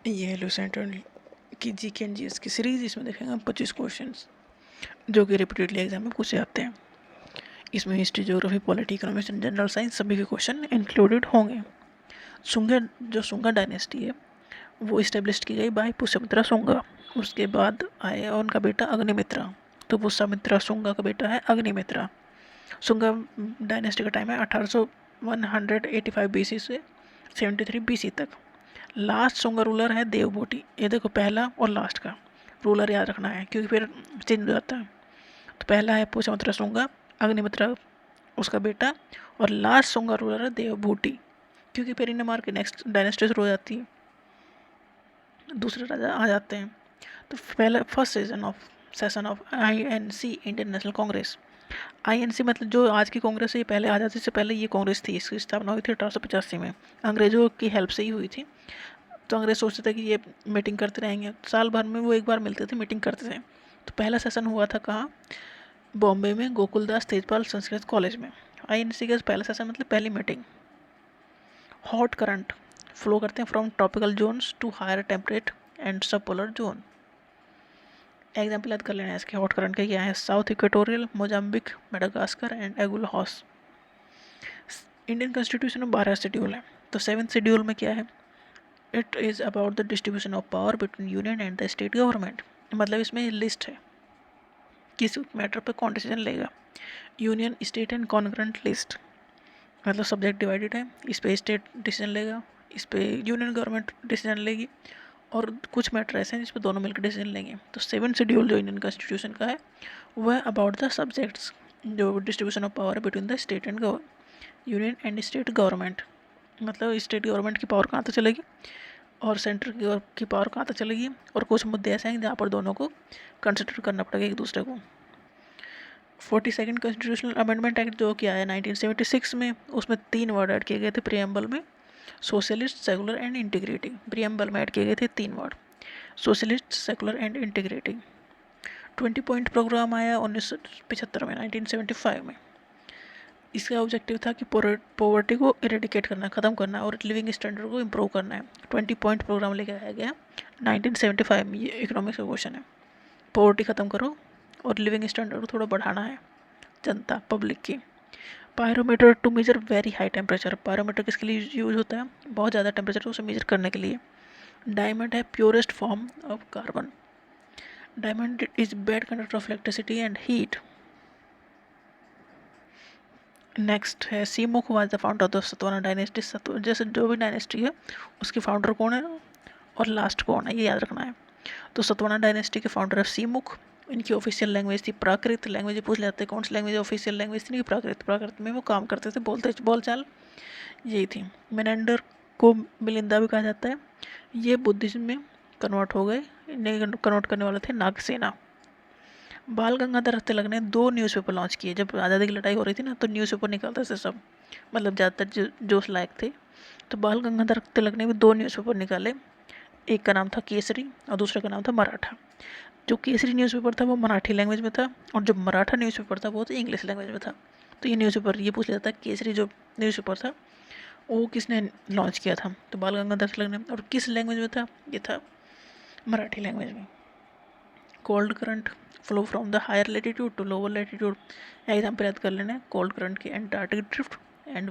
ये hello central की जी के एंड जी एस की सीरीज। इसमें देखेंगे हम 25 क्वेश्चंस जो कि रिपीटेडली एग्जाम में पूछे जाते हैं। इसमें history, geography, polity, economics and general science सभी के क्वेश्चन इंक्लूडेड होंगे। सुंगा डायनेस्टी है वो इस्टेब्लिश की गई बाय पुष्यमित्रा सुंगा। उसके बाद आए और उनका बेटा अग्निमित्रा। तो पुष्यमित्रा सुंगा का बेटा है अग्निमित्रा। सुंगा डायनेस्टी का टाइम है 185 बीसी से 73 बीसी तक। लास्ट सुंगा रूलर है देवभूति। ये देखो, पहला और लास्ट का रूलर याद रखना है क्योंकि फिर चेंज हो जाता है। तो पहला है पुष्यमित्र सुंगा, अग्निमित्र उसका बेटा, और लास्ट सुंगा रूलर है देवभूति क्योंकि फिर इन्हें मार के नेक्स्ट डायनेस्टी शुरू हो जाती है, दूसरे राजा आ जाते हैं। तो पहला first session of INC, Indian national Congress. INC मतलब जो आज की कांग्रेस है, ये पहले आज़ादी से पहले ये कांग्रेस थी। इसकी स्थापना हुई थी 1885 में, अंग्रेजों की हेल्प से ही हुई थी। तो अंग्रेज सोचते थे कि ये मीटिंग करते रहेंगे, साल भर में वो एक बार मिलते थे, मीटिंग करते थे। तो पहला सेशन हुआ था कहाँ? बॉम्बे में गोकुलदास तेजपाल संस्कृत कॉलेज में। INC का पहला सेशन मतलब पहली मीटिंग। हॉट करंट फ्लो करते हैं from tropical zones to higher temperate and sub polar zone. Example याद कर लेना है इसके हॉट करंट के क्या है: South Equatorial, Mozambique, Madagascar and Agulhas. Indian constitution में 12 शेड्यूल है। तो 7th शेड्यूल में क्या है? It is about the distribution of power between union and the state government. मतलब इसमें लिस्ट है किस मैटर पे कौन डिसीजन लेगा। Union, state and concurrent list, मतलब सब्जेक्ट डिवाइडेड है। इस पे स्टेट डिसीजन लेगा, इस पे यूनियन गवर्नमेंट डिसीजन लेगी, और कुछ मैटर ऐसे हैं जिस पे दोनों मिलकर डिसीजन लेंगे। तो 7th शेड्यूल जो इंडियन कॉन्स्टिट्यूशन का है वह है अबाउट द सब्जेक्ट्स, जो distribution of power between the state and union and state government. मतलब स्टेट गवर्नमेंट की पावर कहाँ तक चलेगी और सेंटर की पावर कहाँ तक चलेगी, और कुछ मुद्दे ऐसे हैं जहाँ पर दोनों को कंसिडर करना पड़ेगा एक दूसरे को। 42nd कॉन्स्टिट्यूशनल अमेंडमेंट एक्ट जो किया है 1976 में, उसमें 3 वर्ड ऐड किए गए थे प्रियम्बल में: socialist, secular and integrity. Preamble में ऐड किए गए थे 3 word: socialist, secular and integrity. 20 point program आया 1975 में, 1975 में। इसका ऑब्जेक्टिव था कि पॉवर्टी को इरेडिकेट करना, ख़त्म करना, और लिविंग स्टैंडर्ड को इम्प्रूव करना है। 20 पॉइंट प्रोग्राम लेके आया गया 1975 में। ये इकोनॉमिक्स का क्वेश्चन है। पॉवर्टी ख़त्म करो और लिविंग स्टैंडर्ड को थोड़ा बढ़ाना है जनता, पब्लिक की। Pyrometer to measure very high temperature. Pyrometer किसके लिए यूज होता है? बहुत ज़्यादा टेम्परेचर को उसे मेजर करने के लिए। डायमंड है purest form of carbon. Diamond is bad conductor of electricity and heat. Next है Simuka was the founder of the Satavahana dynasty. जैसे जो भी डायनेस्टी है उसके फाउंडर कौन है और लास्ट कौन है, ये याद रखना है। तो सतवाना डायनेस्टी के फाउंडर है सीमुख। इनकी ऑफिशियल लैंग्वेज थी प्राकृत। लैंग्वेज पूछ लेते हैं कौन सी लैंग्वेज ऑफिशियल लैंग्वेज थी? नहीं, प्राकृत। प्राकृत में वो काम करते थे, बोलते बोलचाल यही थी। मेनेंडर को मिलिंदा भी कहा जाता है। ये बुद्धिज्म में कन्वर्ट हो गए। इन्हें कन्वर्ट करने वाले थे नागसेना। बाल गंगाधर तिलक ने 2 न्यूज़पेपर लॉन्च किए। जब आज़ादी की लड़ाई हो रही थी ना, तो न्यूज़पेपर निकलते थे सब, मतलब ज़्यादातर जो लायक थे। तो बाल गंगाधर तिलक ने भी 2 न्यूज़पेपर निकाले। एक का नाम था केसरी और दूसरे का नाम था मराठा। जो केसरी न्यूज़पेपर था वो मराठी लैंग्वेज में था, और जो मराठा न्यूज़पेपर था वो तो इंग्लिश लैंग्वेज में था। तो ये न्यूज़पेपर ये पूछ लेता है केसरी जो न्यूज़पेपर था वो किसने लॉन्च किया था? तो बाल गंगाधर तिलक ने। और किस लैंग्वेज में था? ये था मराठी लैंग्वेज में। Cold current flow from the higher latitude to lower latitude. Example याद कर लेना है कोल्ड करंट के: Antarctic drift and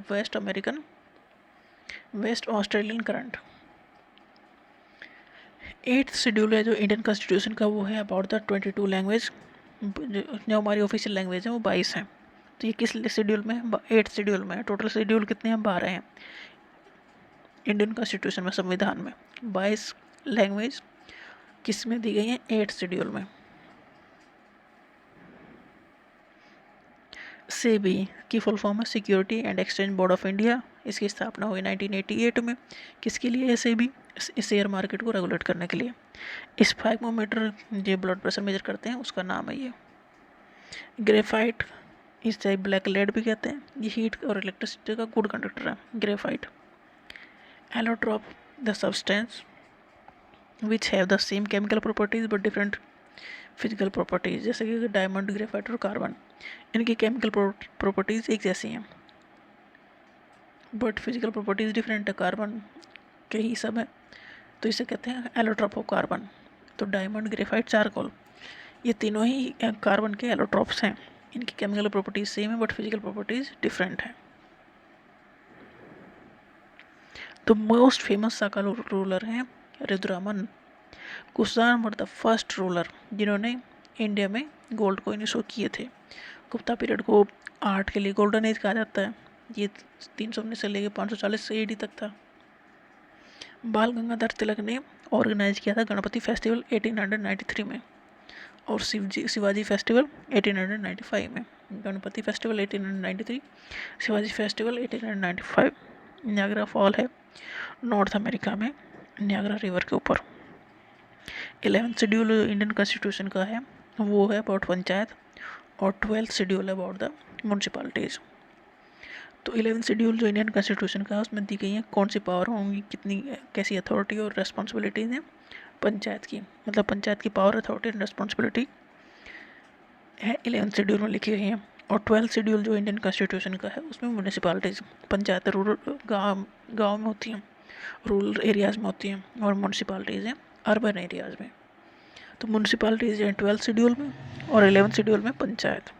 West Australian current. 8th schedule है जो इंडियन कॉन्स्टिट्यूशन का, वो है अबाउट द 22 लैंग्वेज। जो हमारी ऑफिशियल लैंग्वेज है वो 22 है। तो ये किस शेड्यूल में है? 8th शेड्यूल में है। टोटल शेड्यूल कितने हैं? 12 हैं इंडियन कॉन्स्टिट्यूशन में, संविधान में। 22 लैंग्वेज किस में दी गई हैं? 8th शेड्यूल में। सेबी की फुल फॉर्म है security and exchange board of India. इसकी स्थापना हुई 1988 में। किसके लिए है सेबी? शेयर मार्केट को रेगुलेट करने के लिए। स्फैग्मोमीटर जो ब्लड प्रेशर मेजर करते हैं उसका नाम है ये। ग्रेफाइट, इस टाइप ब्लैक लेड भी कहते हैं। ये हीट और इलेक्ट्रिसिटी का गुड कंडक्टर है graphite. Allotrope the substance which have the same chemical properties but different physical properties. जैसे कि डायमंड, ग्रेफाइट और कार्बन, इनकी केमिकल प्रॉपर्टीज एक जैसी हैं बट फिजिकल प्रॉपर्टीज डिफरेंट है। कार्बन के ही सब है, तो इसे कहते हैं एलोट्रॉप ऑफ कार्बन। तो डायमंड, ग्रेफाइट, चारकोल, ये तीनों ही कार्बन के एलोट्रॉप्स हैं। इनकी केमिकल प्रॉपर्टीज सेम है बट फिजिकल प्रॉपर्टीज डिफरेंट है। तो मोस्ट फेमस साका रूलर हैं Rudraman. Kushan were the first ruler जिन्होंने इंडिया में गोल्ड कॉइन इशू किए थे। गुप्ता पीरियड को आर्ट के लिए गोल्डन एज कहा जाता है। ये 319 से लेकर 540 AD तक था। बाल गंगाधर तिलक ने ऑर्गेनाइज किया था गणपति फेस्टिवल 1893 में, और शिवाजी फेस्टिवल 1895 में। Ganpati festival 1893, Shivaji festival 1895। Niagara fall है नॉर्थ अमेरिका में, नियाग्रा रिवर के ऊपर। 11th शेड्यूल इंडियन कॉन्स्टिट्यूशन का है, वो है अबाउट पंचायत, और 12th शेड्यूल है अबाउट द म्यूनसिपालिटीज़। तो 11th शेड्यूल जो इंडियन कॉन्स्टिट्यूशन का है उसमें दी गई है कौन सी पावर होंगी, कितनी कैसी अथॉरिटी और रेस्पॉन्सिबिलिटीज़ हैं पंचायत की, मतलब पंचायत की पावर, अथॉरिटी एंड रेस्पॉन्सिबिलिटी है 11th शेड्यूल में लिखी गई है। और 12th शेड्यूल जो इंडियन कॉन्स्टिट्यूशन का है उसमें म्यूनसिपालिटीज़, पंचायत रूरल गाँव में होती हैं, रूरल एरियाज़ में होती हैं, और म्यूनसिपालिटीज़ हैं अर्बन एरियाज़ में। तो म्यूनसिपालिटीज़ हैं 12th शेड्यूल में और 11th शेड्यूल में पंचायत।